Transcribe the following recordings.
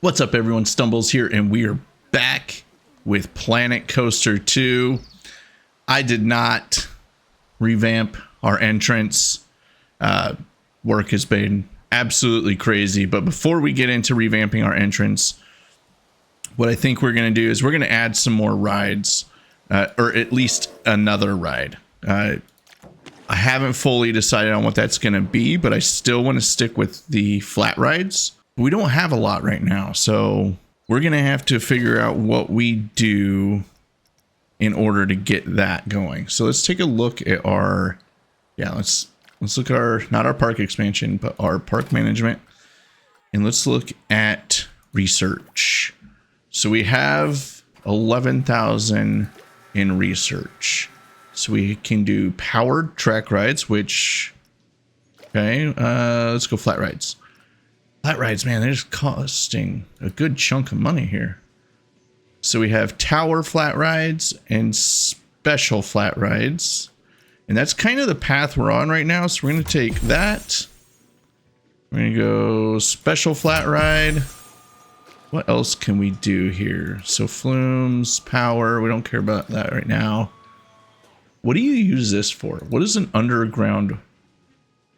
What's up, everyone? Stumblzz here, and we are back with Planet Coaster 2. I did not revamp our entrance. Work has been absolutely crazy, but before we get into revamping our entrance, what I think we're going to do is we're going to add some more rides, or at least another ride. I haven't fully decided on what that's going to be, but I still want to stick with the flat rides. We don't have a lot right now, so we're going to have to figure out what we do in order to get that going. So let's take a look at our, let's look at our, not our park expansion, but our park management. And let's look at research. So we have 11,000 in research. So we can do powered track rides, which, okay, let's go flat rides. Flat rides, man, they're just costing a good chunk of money here. So we have tower flat rides and special flat rides. And that's kind of the path we're on right now. So we're going to take that. We're going to go special flat ride. What else can we do here? So flumes, power, we don't care about that right now. What do you use this for? What is an underground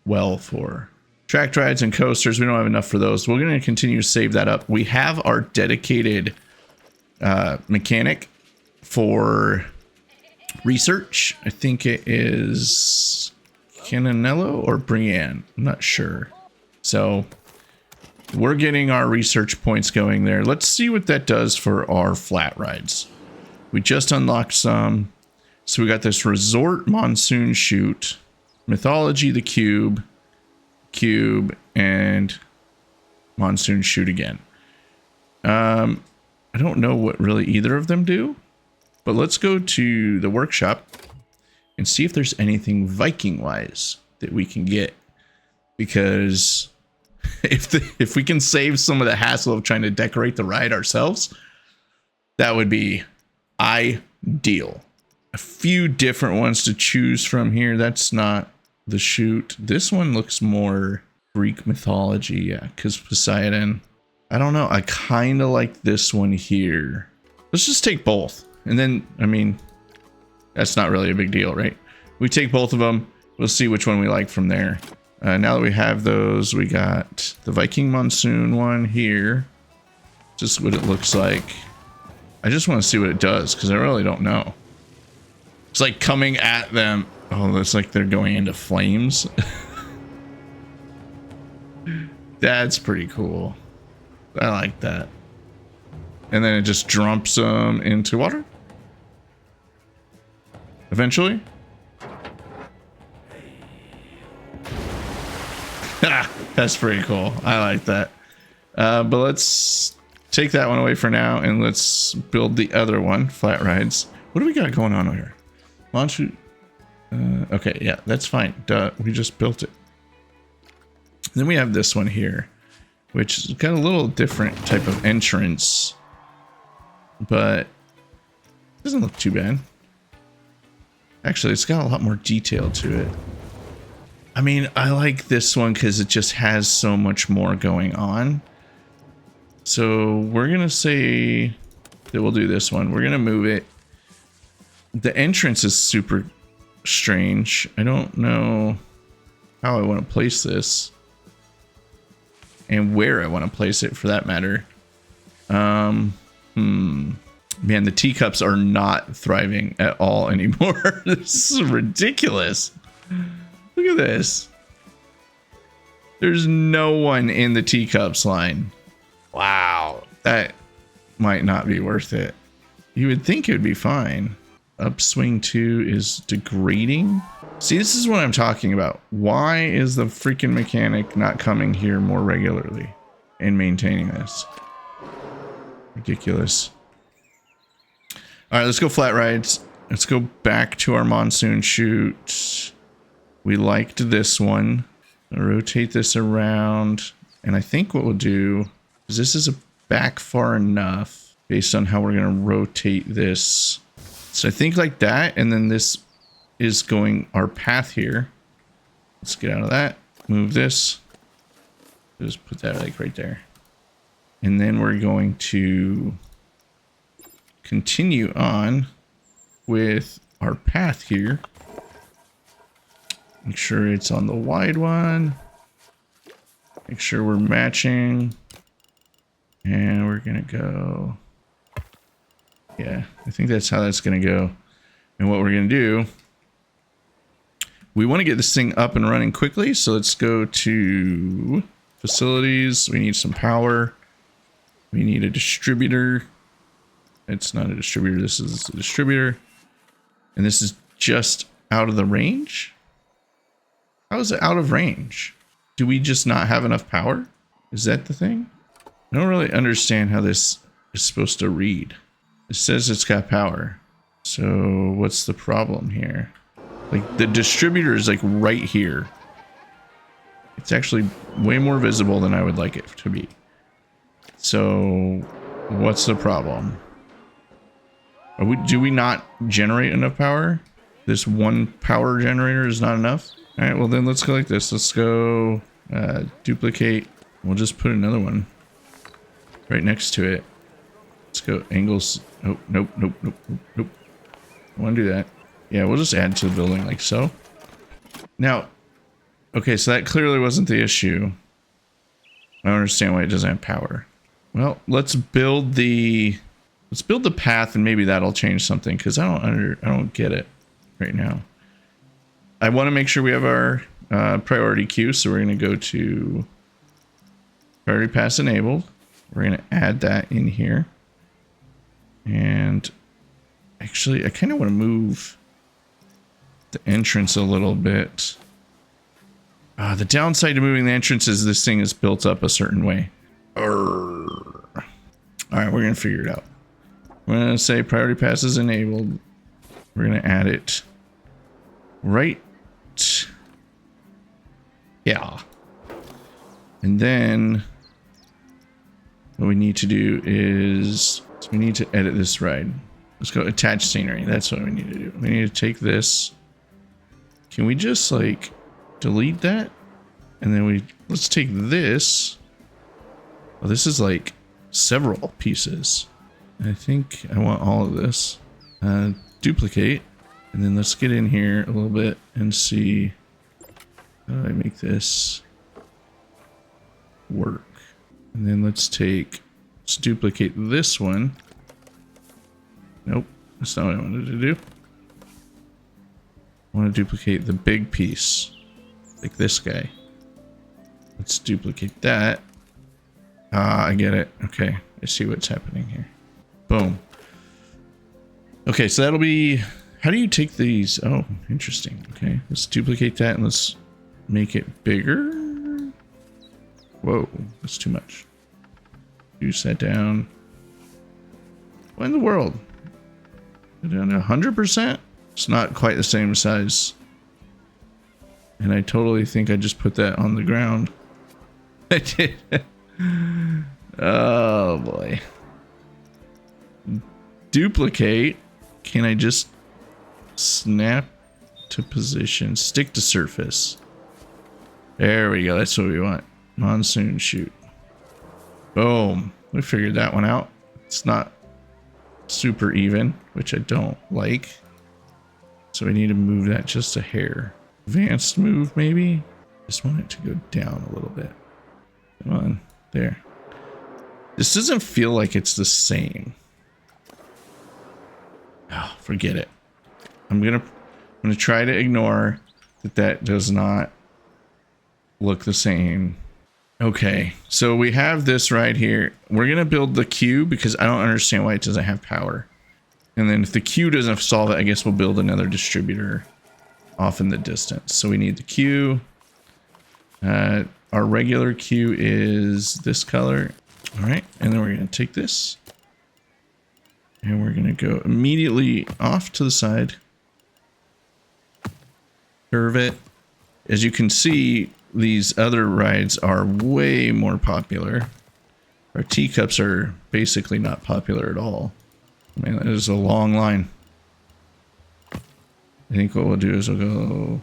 well for? Track rides and coasters, we don't have enough for those. We're going to continue to save that up. We have our dedicated mechanic for research. I think it is Cananello or Brienne. I'm not sure. So we're getting our research points going there. Let's see what that does for our flat rides. We just unlocked some. So we got this Resort Monsoon Chute, Mythology the Cube, and Monsoon Chute again. I don't know what really either of them do, but let's go to the workshop and see if there's anything Viking wise that we can get, because if we can save some of the hassle of trying to decorate the ride ourselves, that would be ideal. A few different ones to choose from here. That's not the chute. This one looks more Greek mythology, yeah, because Poseidon. I don't know. I kind of like this one here. Let's just take both. And then, I mean, that's not really a big deal, right? We take both of them. We'll see which one we like from there. Now that we have those, we got the Viking Monsoon one here. Just what it looks like. I just want to see what it does, because I really don't know. It's like coming at them. Oh, it's like they're going into flames. That's pretty cool. I like that. And then it just dumps them into water. Eventually. That's pretty cool. I like that. But let's take that one away for now, and let's build the other one, flat rides. What do we got going on over here? Monsoon. Okay, yeah, that's fine. Duh, we just built it. Then we have this one here, which has got a little different type of entrance, but it doesn't look too bad. Actually, it's got a lot more detail to it. I mean, I like this one because it just has so much more going on. So we're going to say that we'll do this one. We're going to move it. The entrance is super strange. I don't know how I want to place this and where I want to place it, for that matter. Man, the teacups are not thriving at all anymore. This is ridiculous. Look at this. There's no one in the teacups line. Wow, that might not be worth it. You would think it would be fine. Upswing 2 is degrading. See, this is what I'm talking about. Why is the freaking mechanic not coming here more regularly and maintaining this? Ridiculous. All right, let's go flat rides. Let's go back to our Monsoon Chute. We liked this one. I'll rotate this around. And I think what we'll do is, this is back far enough based on how we're going to rotate this. So I think like that, and then this is going our path here. Let's get out of that. Move this. Just put that like right there. And then we're going to continue on with our path here. Make sure it's on the wide one. Make sure we're matching. And we're gonna go. Yeah, I think that's how that's gonna go. And what we're gonna do, we want to get this thing up and running quickly. So let's go to facilities. We need some power. We need a distributor. It's not a distributor. This is a distributor. And this is just out of the range. How is it out of range? Do we just not have enough power? Is that the thing? I don't really understand how this is supposed to read. It says it's got power. So what's the problem here? Like the distributor is like right here. It's actually way more visible than I would like it to be. So what's the problem? Do we not generate enough power? This one power generator is not enough? All right, well then let's go like this. Let's go duplicate. We'll just put another one right next to it. Let's go angles. Oh, nope. I want to do that. Yeah, we'll just add to the building like so. Now, okay, so that clearly wasn't the issue. I don't understand why it doesn't have power. Well, let's build the path and maybe that'll change something because I don't get it right now. I want to make sure we have our priority queue, so we're going to go to priority pass enabled. We're going to add that in here. And actually, I kind of want to move the entrance a little bit. The downside to moving the entrance is this thing is built up a certain way. All right, we're going to figure it out. We're going to say priority pass is enabled. We're going to add it right. Yeah. And then what we need to do is we need to edit this ride. Let's go attach scenery. That's what we need to do. We need to take this. Can we just like delete that? And then let's take this. Oh, this is like several pieces. I think I want all of this. Duplicate. And then let's get in here a little bit and see how do I make this work. And then let's duplicate this one. Nope, that's not what I wanted to do. I want to duplicate the big piece, like this guy. Let's duplicate that. I get it. Okay, I see what's happening here. Boom. Okay, so that'll be... How do you take these? Oh, interesting. Okay, let's duplicate that and let's make it bigger. Whoa, that's too much. Reduce that down. What in the world? Go down to 100%? It's not quite the same size. And I totally think I just put that on the ground. I did. Oh boy. Duplicate. Can I just snap to position? Stick to surface. There we go. That's what we want. Monsoon Chute. Boom. We figured that one out. It's not super even, which I don't like. So we need to move that just a hair. Advanced move, maybe? Just want it to go down a little bit. Come on. There. This doesn't feel like it's the same. Oh, forget it. I'm gonna try to ignore that does not look the same. Okay, so we have this right here. We're gonna build the queue because I don't understand why it doesn't have power. And then if the queue doesn't solve it, I guess we'll build another distributor off in the distance. So we need the queue. Our regular queue is this color. All right, and then we're gonna take this. And we're gonna go immediately off to the side. Curve it. As you can see, these other rides are way more popular. Our teacups are basically not popular at all. Man, that is a long line. I think what we'll do is we'll go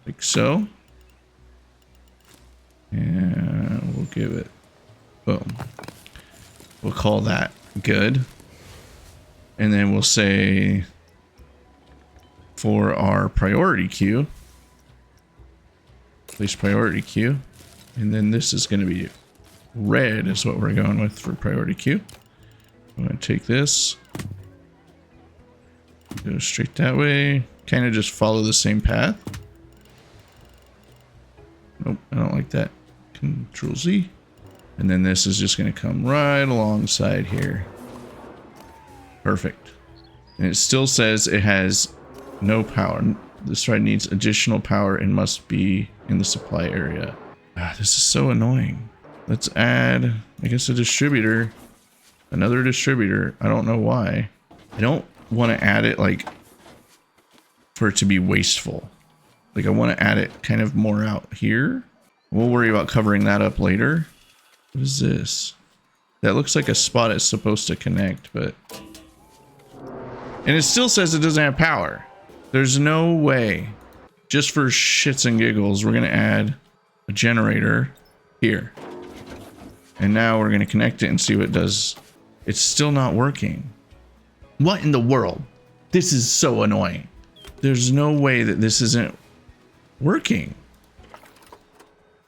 like so. And we'll give it, boom. We'll call that good. And then we'll say for our priority queue, place priority queue. And then this is going to be red is what we're going with for priority queue. I'm going to take this, go straight that way, kind of just follow the same path. Nope, I don't like that. Control Z. And then this is just going to come right alongside here. Perfect. And it still says it has no power. This ride needs additional power and must be in the supply area. Ah, this is so annoying. Let's add, I guess, a distributor. Another distributor. I don't know why. I don't want to add it like for it to be wasteful. Like I want to add it kind of more out here. We'll worry about covering that up later. What is this? That looks like a spot it's supposed to connect, but... And it still says it doesn't have power. There's no way. Just for shits and giggles, we're going to add a generator here. And now we're going to connect it and see what it does. It's still not working. What in the world? This is so annoying. There's no way that this isn't working.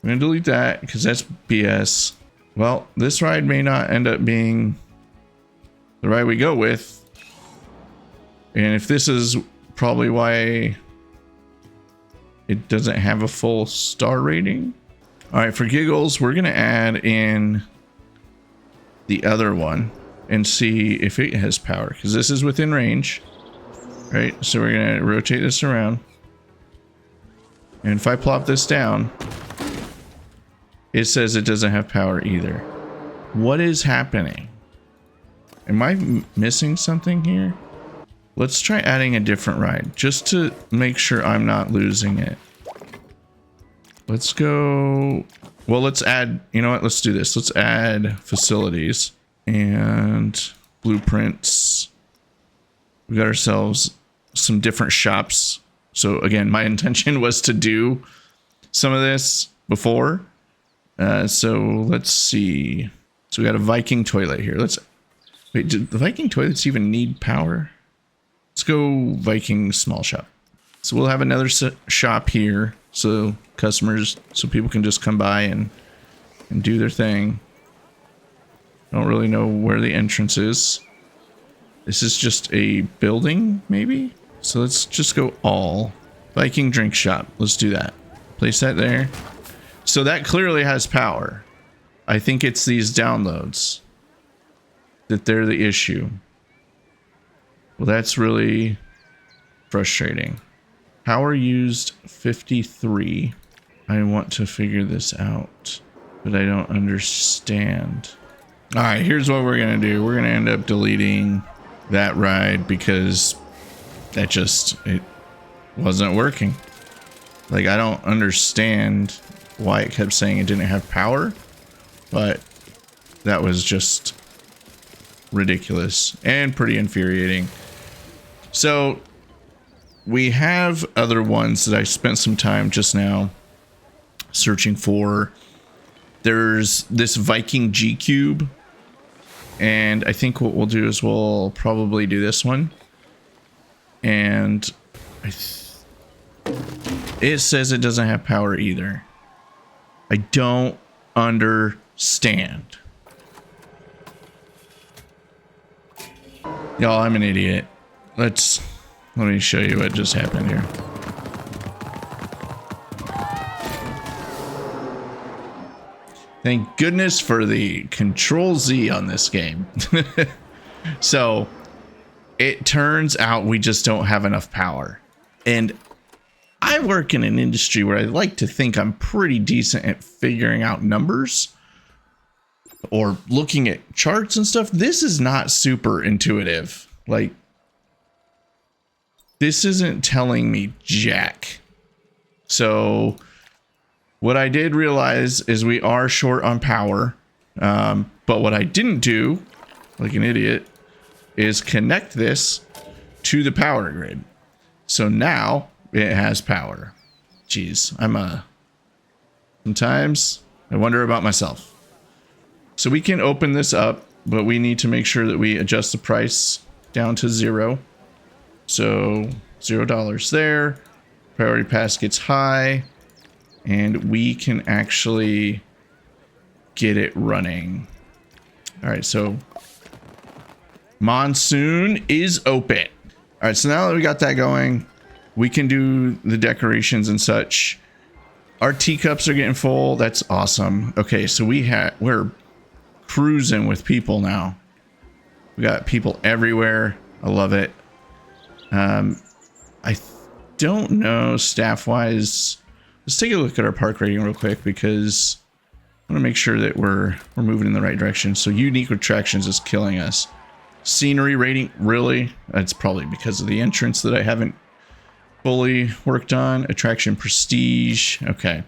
I'm going to delete that because that's BS. Well, this ride may not end up being the ride we go with. And if this is probably why it doesn't have a full star rating. All right, for giggles, we're going to add in the other one and see if it has power, because this is within range. Right, so we're going to rotate this around. And if I plop this down, it says it doesn't have power either. What is happening? Am I missing something here? Let's try adding a different ride just to make sure I'm not losing it. Let's go. Well, let's add, you know what? Let's do this. Let's add facilities and blueprints. We got ourselves some different shops. So again, my intention was to do some of this before. So let's see. So we got a Viking toilet here. Let's wait. Do the Viking toilets even need power? Let's go Viking small shop. So we'll have another shop here. So customers, so people can just come by and do their thing. I don't really know where the entrance is. This is just a building, maybe? So let's just go all. Viking drink shop. Let's do that. Place that there. So that clearly has power. I think it's these downloads that they're the issue. Well, that's really frustrating. Power used 53. I want to figure this out, but I don't understand. All right, here's what we're going to do. We're going to end up deleting that ride because that just, it wasn't working. Like, I don't understand why it kept saying it didn't have power, but that was just ridiculous and pretty infuriating. So we have other ones that I spent some time just now searching for. There's this Viking G Cube, and I think what we'll do is we'll probably do this one. And it says it doesn't have power either. I don't understand. Y'all, I'm an idiot. Let me show you what just happened here. Thank goodness for the Control Z on this game. So it turns out we just don't have enough power. And I work in an industry where I like to think I'm pretty decent at figuring out numbers or looking at charts and stuff. This is not super intuitive. Like, this isn't telling me jack. So what I did realize is we are short on power. But what I didn't do, like an idiot, is connect this to the power grid. So now it has power. Jeez, sometimes I wonder about myself. So we can open this up, but we need to make sure that we adjust the price down to 0. So $0 there. Priority pass gets high, and we can actually get it running. All right, so Monsoon is open. All right, so now that we got that going, we can do the decorations and such. Our teacups are getting full. That's awesome. Okay, so we're cruising with people now. We got people everywhere. I love it. I don't know staff wise. Let's take a look at our park rating real quick, because I want to make sure that we're moving in the right direction. So unique attractions is killing us. Scenery rating, really? That's probably because of the entrance that I haven't fully worked on. Attraction prestige. Okay,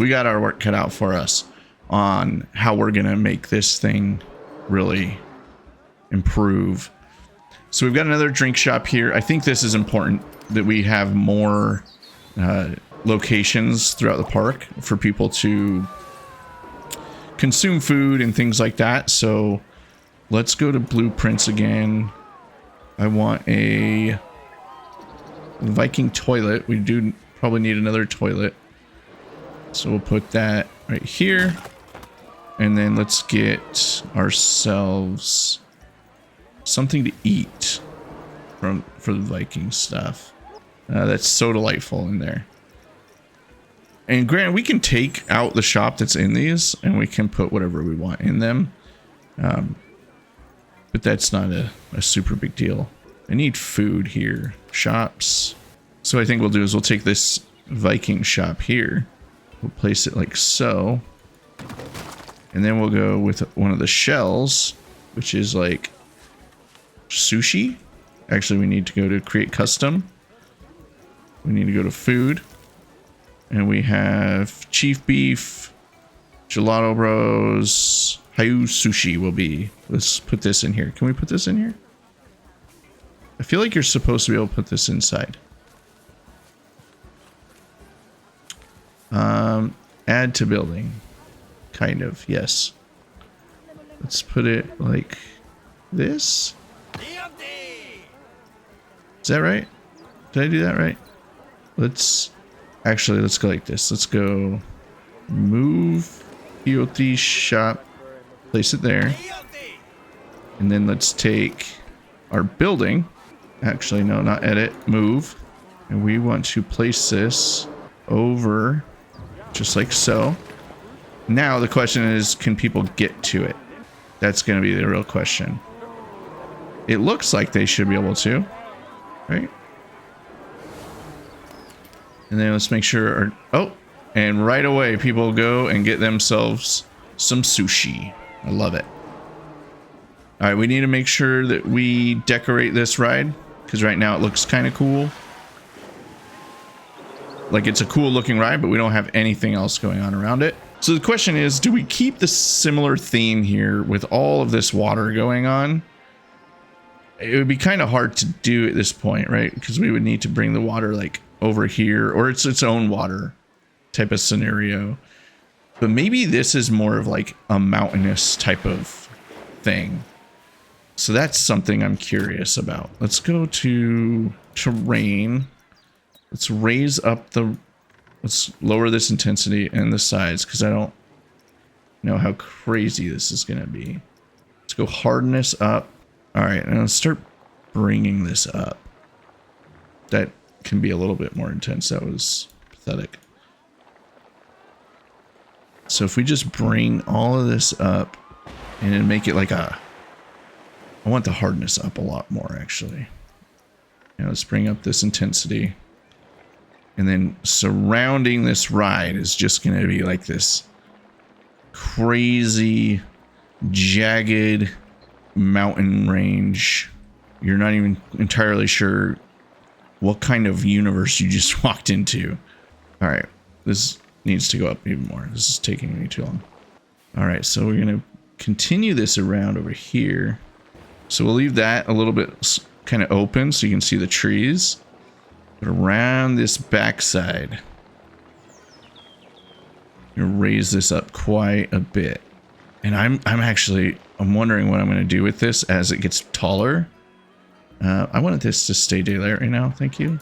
we got our work cut out for us on how we're gonna make this thing really improve. So we've got another drink shop here. I think this is important that we have more locations throughout the park for people to consume food and things like that. So let's go to blueprints again. I want a Viking toilet. We do probably need another toilet, so we'll put that right here. And then let's get ourselves something to eat for the Viking stuff. That's so delightful in there. And granted, we can take out the shop that's in these and we can put whatever we want in them. But that's not a super big deal. I need food here. Shops. So what I think we'll do is we'll take this Viking shop here. We'll place it like so. And then we'll go with one of the shells, which is like sushi. Actually, we need to go to create custom. We need to go to food. And we have chief beef, gelato bros, Hayu sushi will be. Let's put this in here. Can we put this in here? I feel like you're supposed to be able to put this inside. Add to building. Kind of, yes. Let's put it like this. Is that right? Did I do that right? Let's go like this. Let's go move Yoti shop, place it there. And then let's take our building. Actually, no, not edit, move. And we want to place this over just like so. Now the question is, can people get to it? That's going to be the real question. It looks like they should be able to, right? And then let's make sure and right away people go and get themselves some sushi. I love it. All right, we need to make sure that we decorate this ride, because right now it looks kind of cool. Like, it's a cool looking ride, but we don't have anything else going on around it. So the question is, do we keep the similar theme here with all of this water going on? It would be kind of hard to do at this point, right? Because we would need to bring the water like over here, or it's its own water type of scenario. But maybe this is more of like a mountainous type of thing. So that's something I'm curious about. Let's go to terrain. Let's raise up let's lower this intensity and the size, because I don't know how crazy this is going to be. Let's go hardness up. All right, and let's start bringing this up. That can be a little bit more intense. That was pathetic. So if we just bring all of this up and then make it like I want the hardness up a lot more, actually. Now let's bring up this intensity. And then surrounding this ride is just going to be like this crazy, jagged mountain range. You're not even entirely sure what kind of universe you just walked into. All right, this needs to go up even more. This is taking me too long. All right, so we're going to continue this around over here. So we'll leave that a little bit kind of open so you can see the trees. But around this backside, I'm going to raise this up quite a bit. And I'm wondering what I'm going to do with this as it gets taller. I wanted this to stay daylight right now. Thank you.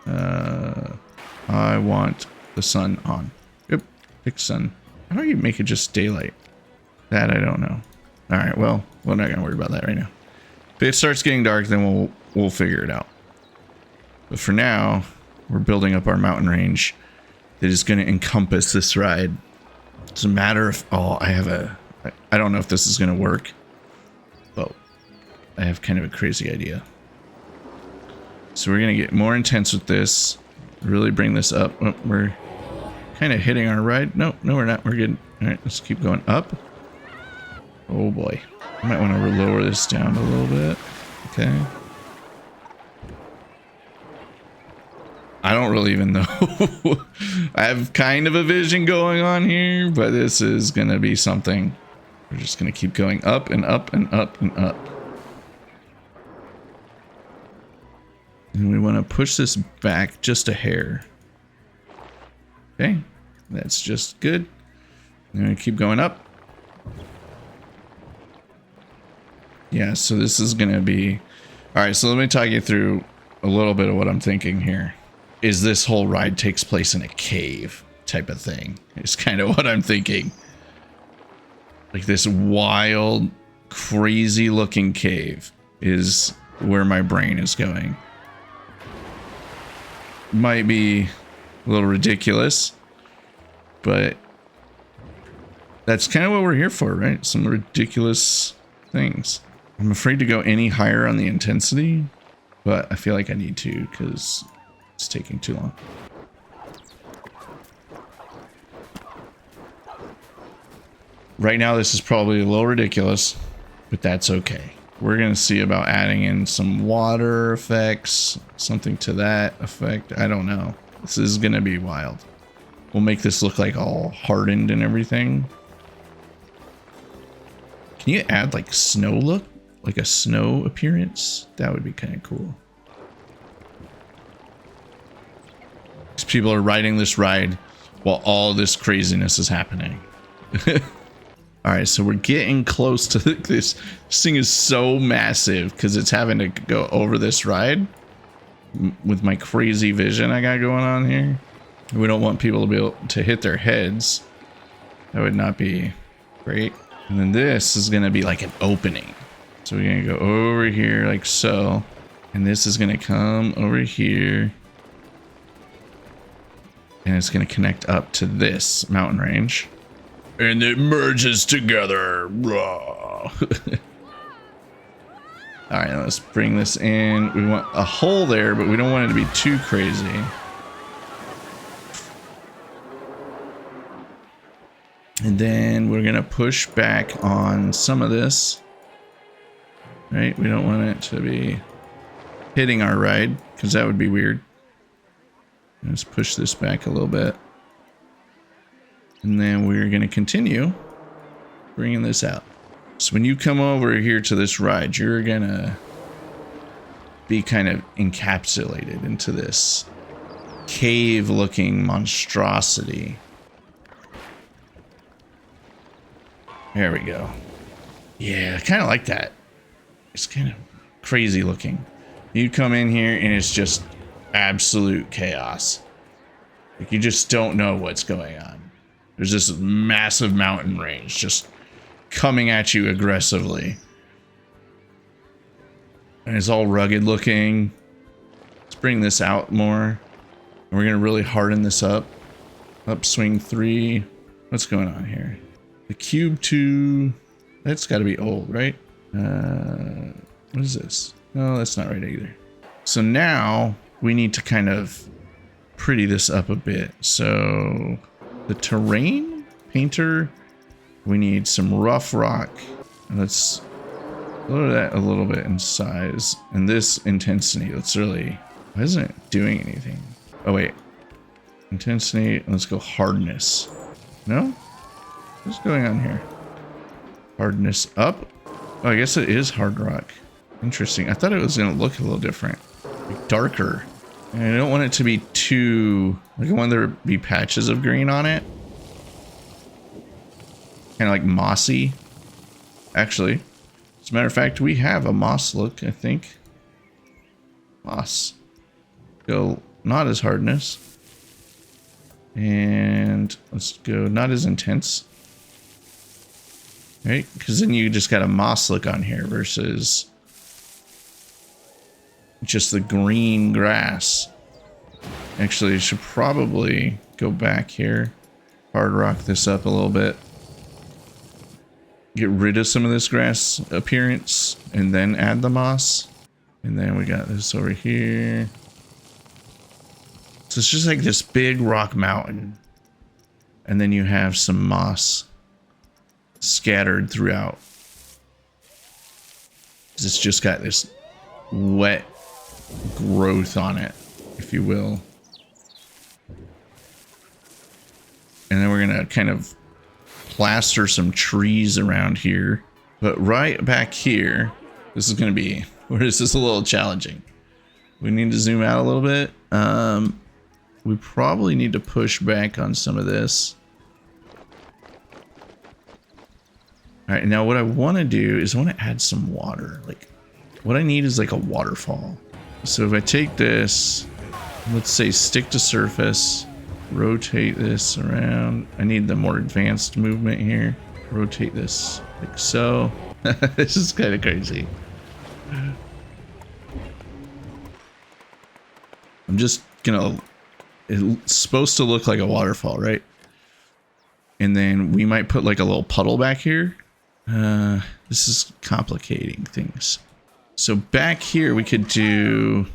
I want the sun on. Yep. Pick sun. How do you make it just daylight? That I don't know. All right. Well, we're not going to worry about that right now. If it starts getting dark, then we'll figure it out. But for now, we're building up our mountain range that is going to encompass this ride. It's a matter of, I don't know if this is going to work, but I have kind of a crazy idea. So we're going to get more intense with this, really bring this up. Oh, we're kind of hitting our ride. No, we're not. We're good. All right, let's keep going up. Oh boy. I might want to lower this down a little bit. Okay. I don't really even know. I have kind of a vision going on here, but this is going to be something. We're just going to keep going up and up and up and up. And we want to push this back just a hair. Okay. That's just good. I'm going to keep going up. Yeah, so this is going to be... Alright, so let me talk you through a little bit of what I'm thinking here. Is this whole ride takes place in a cave type of thing. It's kind of what I'm thinking. Like this wild, crazy looking cave is where my brain is going. Might be a little ridiculous, but that's kind of what we're here for, right? Some ridiculous things. I'm afraid to go any higher on the intensity, but I feel like I need to because it's taking too long. Right now, this is probably a little ridiculous, but that's okay. We're going to see about adding in some water effects, something to that effect. I don't know. This is going to be wild. We'll make this look like all hardened and everything. Can you add like snow look? Like a snow appearance? That would be kind of cool. These people are riding this ride while all this craziness is happening. All right, so we're getting close to this. This thing is so massive because it's having to go over this ride with my crazy vision I got going on here. We don't want people to be able to hit their heads. That would not be great. And then this is going to be like an opening. So we're going to go over here like so. And this is going to come over here. And it's going to connect up to this mountain range. And it merges together. All right, let's bring this in. We want a hole there, but we don't want it to be too crazy. And then we're going to push back on some of this. Right? We don't want it to be hitting our ride because that would be weird. Let's push this back a little bit. And then we're going to continue bringing this out. So when you come over here to this ride, you're going to be kind of encapsulated into this cave-looking monstrosity. There we go. Yeah, I kind of like that. It's kind of crazy looking. You come in here and it's just absolute chaos. Like you just don't know what's going on. There's this massive mountain range just coming at you aggressively. And it's all rugged looking. Let's bring this out more. And we're going to really harden this up. Upswing 3. What's going on here? The cube 2. That's got to be old, right? What is this? No, that's not right either. So now we need to kind of pretty this up a bit. So the terrain painter, we need some rough rock. Let's lower that a little bit in size. And this intensity, let's really, why isn't it doing anything? Oh wait, intensity, let's go hardness. No? What's going on here? Hardness up? Oh, I guess it is hard rock. Interesting. I thought it was going to look a little different. Like darker. And I don't want it to be too... Like I want there to be patches of green on it. Kind of like mossy. Actually, as a matter of fact, we have a moss look, I think. Moss. Go not as hardness. And let's go not as intense. Right? Because then you just got a moss look on here versus just the green grass. Actually, I should probably go back here. Hard rock this up a little bit. Get rid of some of this grass appearance and then add the moss. And then we got this over here. So it's just like this big rock mountain. And then you have some moss scattered throughout. It's just got this wet growth on it, if you will. And then we're gonna kind of plaster some trees around here. But right back here, this is gonna be where this is a little challenging. We need to zoom out a little bit. We probably need to push back on some of this. All right, now what I want to do is I want to add some water. Like, what I need is like a waterfall. So if I take this, let's say stick to surface, rotate this around. I need the more advanced movement here. Rotate this like so. This is kind of crazy. I'm just gonna, it's supposed to look like a waterfall, right? And then we might put like a little puddle back here. This is complicating things. So back here we could do,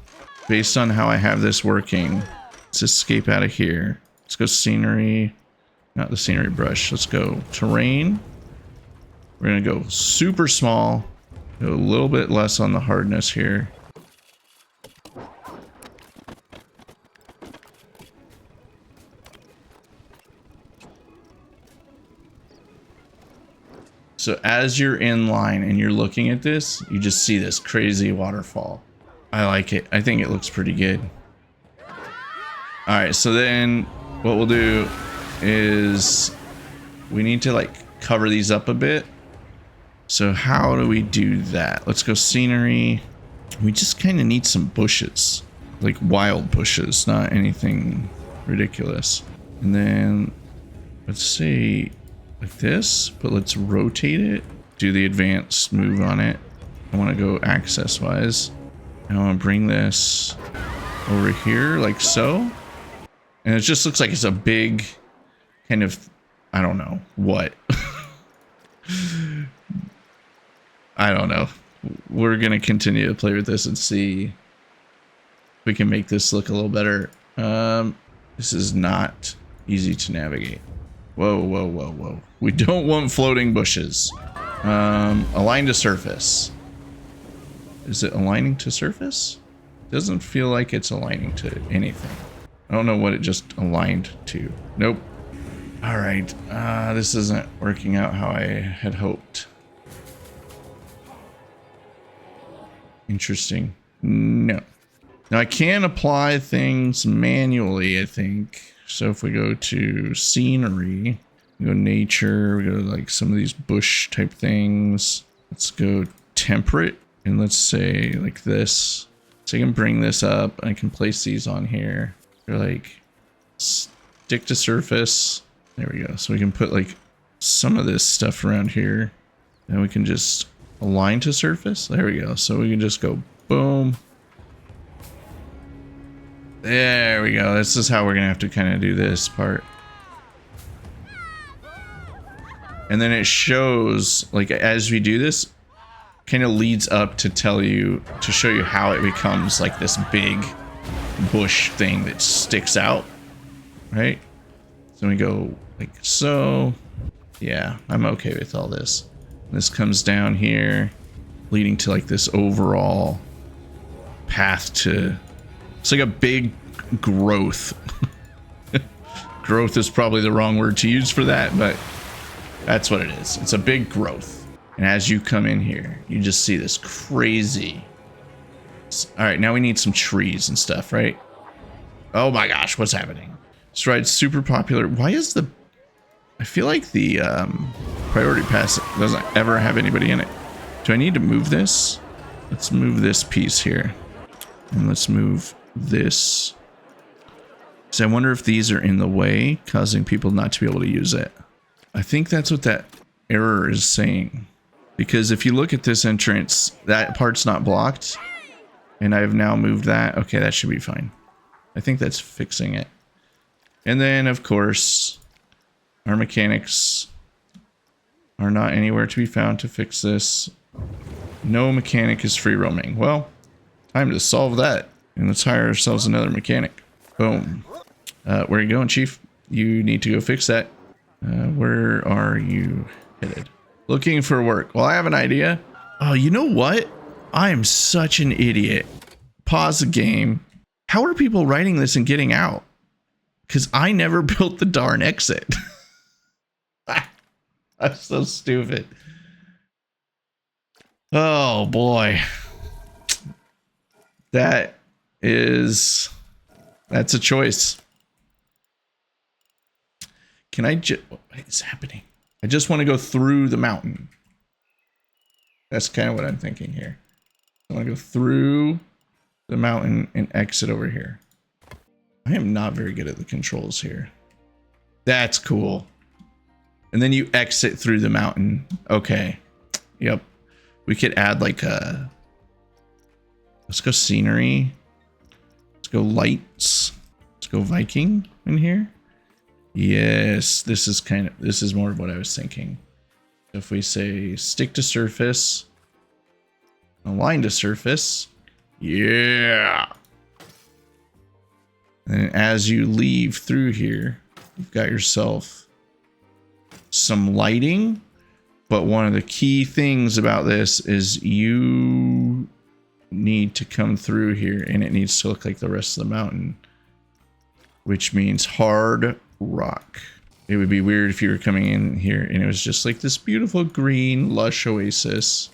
based on how I have this working, let's escape out of here. Let's go scenery, not the scenery brush. Let's go terrain. We're gonna go super small, go a little bit less on the hardness here. So as you're in line and you're looking at this, you just see this crazy waterfall. I like it. I think it looks pretty good. All right, so then what we'll do is we need to like cover these up a bit. So how do we do that? Let's go scenery. We just kind of need some bushes, like wild bushes, not anything ridiculous. And then let's say like this, but let's rotate it, do the advanced move on it. I want to go access wise. And I want to bring this over here like so. And it just looks like it's a big kind of, I don't know what. I don't know. We're going to continue to play with this and see if we can make this look a little better. This is not easy to navigate. Whoa, whoa, whoa, whoa. We don't want floating bushes. Align to surface. Is it aligning to surface? Doesn't feel like it's aligning to anything. I don't know what it just aligned to. Nope. All right. This isn't working out how I had hoped. Interesting. No. Now I can apply things manually, I think. So if we go to scenery, we go nature, we go to like some of these bush type things. Let's go temperate and let's say like this. So I can bring this up. I can place these on here. They're like stick to surface. There we go. So we can put like some of this stuff around here. And we can just align to surface. There we go. So we can just go boom. There we go. This is how we're gonna have to kind of do this part. And then it shows, like, as we do this, kind of leads up to tell you, to show you how it becomes like this big bush thing that sticks out, right? So we go like so. Yeah, I'm okay with all this. This comes down here, leading to like this overall path to, it's like a big growth. Growth is probably the wrong word to use for that, but that's what it is. It's a big growth. And as you come in here, you just see this crazy. All right, now we need some trees and stuff, right? Oh my gosh, what's happening? This ride's super popular. Why is the, I feel like the priority pass doesn't ever have anybody in it. Do I need to move this? Let's move this piece here. And let's move this. So I wonder if these are in the way, causing people not to be able to use it. I think that's what that error is saying. Because if you look at this entrance, that part's not blocked. And I've now moved that. Okay, that should be fine. I think that's fixing it. And then, of course, our mechanics are not anywhere to be found to fix this. No mechanic is free roaming. Well, time to solve that. And let's hire ourselves another mechanic. Boom. Where are you going, Chief? You need to go fix that. Where are you headed? Looking for work. Well, I have an idea. Oh, you know what? I am such an idiot. Pause the game. How are people writing this and getting out? Because I never built the darn exit. I'm so stupid. Oh boy. That's a choice. Can I just, what is happening? I just want to go through the mountain. That's kind of what I'm thinking here. I want to go through the mountain and exit over here. I am not very good at the controls here. That's cool. And then you exit through the mountain. Okay. Yep. We could add like a... Let's go scenery. Let's go lights. Let's go Viking in here. Yes, this is more of what I was thinking. If we say stick to surface, align to surface. Yeah. And as you leave through here, you've got yourself some lighting. But one of the key things about this is you need to come through here and it needs to look like the rest of the mountain, which means hard rock. It would be weird if you were coming in here and it was just like this beautiful green lush oasis.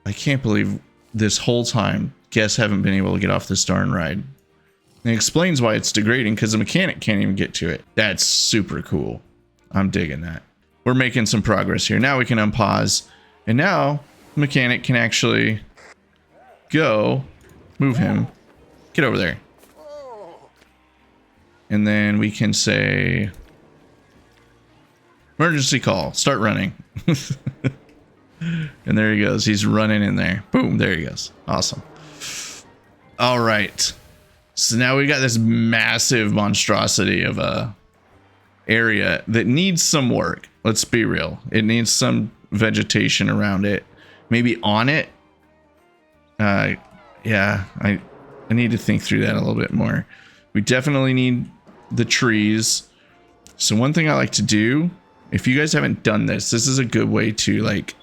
I can't believe this whole time guests haven't been able to get off this darn ride. And it explains why it's degrading, because the mechanic can't even get to it. That's super cool. I'm digging that. We're making some progress here. Now we can unpause. And now the mechanic can actually go, move him, get over there. And then we can say, emergency call, start running. And there he goes. He's running in there. Boom, there he goes. Awesome. All right. So now we got this massive monstrosity of a area that needs some work. Let's be real. It needs some vegetation around it. Maybe on it. Yeah, I need to think through that a little bit more. We definitely need the trees. So one thing I like to do, if you guys haven't done this, this is a good way to like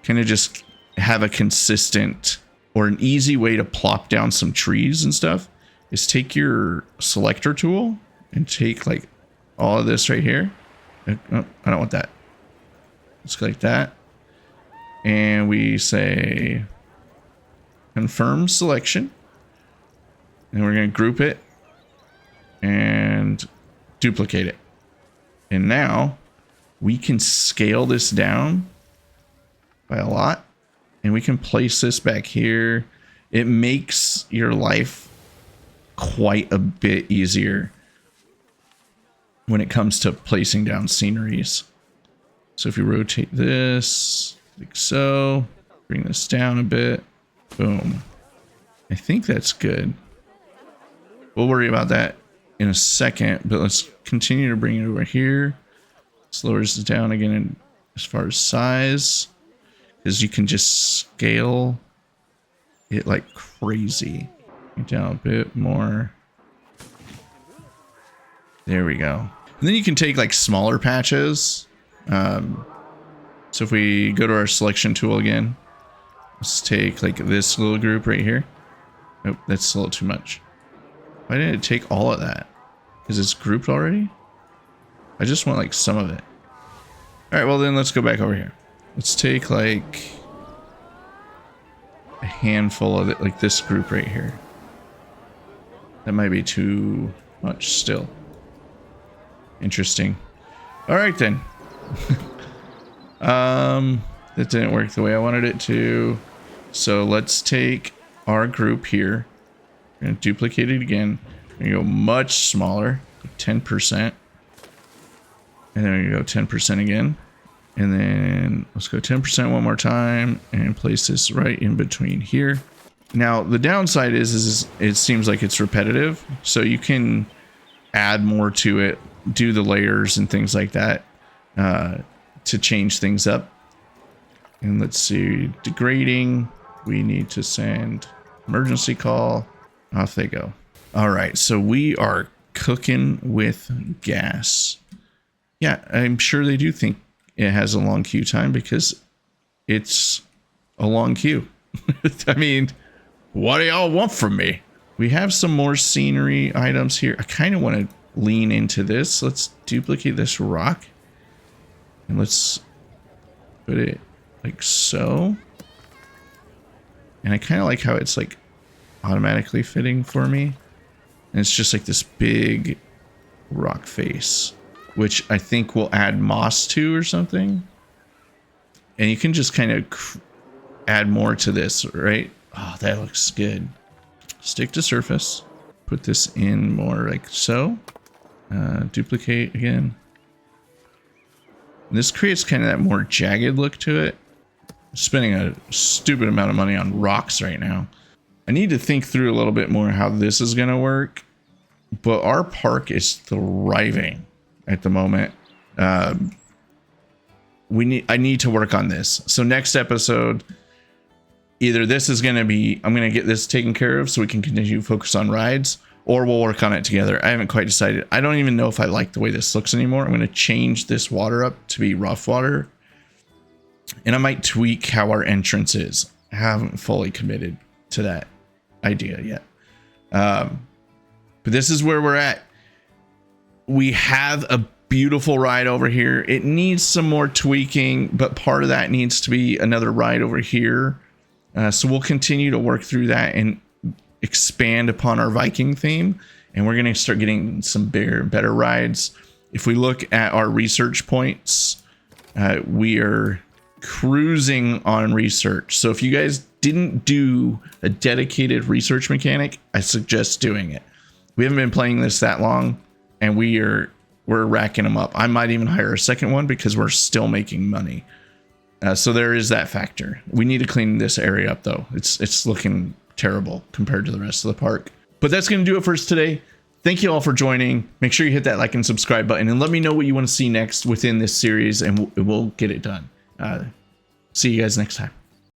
kind of just have a consistent or an easy way to plop down some trees and stuff, is take your selector tool and take like all of this right here. Oh, I don't want that. Let's go like that. And we say confirm selection. And we're going to group it and duplicate it. And now we can scale this down by a lot. And we can place this back here. It makes your life quite a bit easier when it comes to placing down sceneries. So if you rotate this, like so, bring this down a bit, boom. I think that's good. We'll worry about that in a second, but let's continue to bring it over here. This lowers it down again as far as size, because you can just scale it like crazy. Down a bit more. There we go. And then you can take like smaller patches. So if we go to our selection tool again, let's take like this little group right here. Nope, that's a little too much. Why didn't it take all of that? Because it's grouped already? I just want like some of it. All right, well then let's go back over here. Let's take like a handful of it, like this group right here. That might be too much still. Interesting. All right then. That didn't work the way I wanted it to. So let's take our group here. We're going to duplicate it again. We're going to go much smaller, 10%. And then we're going to go 10% again. And then let's go 10% one more time and place this right in between here. Now, the downside is it seems like it's repetitive. So you can add more to it, do the layers and things like that to change things up. And let's see, degrading. We need to send emergency call. Off they go. All right, so we are cooking with gas. Yeah, I'm sure they do think it has a long queue time because it's a long queue. I mean, what do y'all want from me? We have some more scenery items here. I kind of want to lean into this. Let's duplicate this rock. And let's put it like so. And I kind of like how it's like automatically fitting for me. And it's just like this big rock face, which I think will add moss to or something. And you can just kind of add more to this, right? Oh, that looks good. Stick to surface. Put this in more like so. Duplicate again. And this creates kind of that more jagged look to it. I'm spending a stupid amount of money on rocks right now. I need to think through a little bit more how this is going to work. But our park is thriving at the moment. I need to work on this. So next episode, either this is going to be, I'm going to get this taken care of so we can continue to focus on rides, or we'll work on it together. I haven't quite decided. I don't even know if I like the way this looks anymore. I'm going to change this water up to be rough water. And I might tweak how our entrance is. I haven't fully committed to that idea yet. But this is where we're at. We have a beautiful ride over here. It needs some more tweaking, but part of that needs to be another ride over here. So we'll continue to work through that and expand upon our Viking theme. And we're going to start getting some bigger, better rides. If we look at our research points, we are cruising on research. So if you guys didn't do a dedicated research mechanic, I suggest doing it. We haven't been playing this that long, and we're racking them up. I might even hire a second one because we're still making money. So there is that factor. We need to clean this area up though. It's looking terrible compared to the rest of the park. But that's going to do it for us today. Thank you all for joining. Make sure you hit that like and subscribe button and let me know what you want to see next within this series, and we'll get it done. See you guys next time.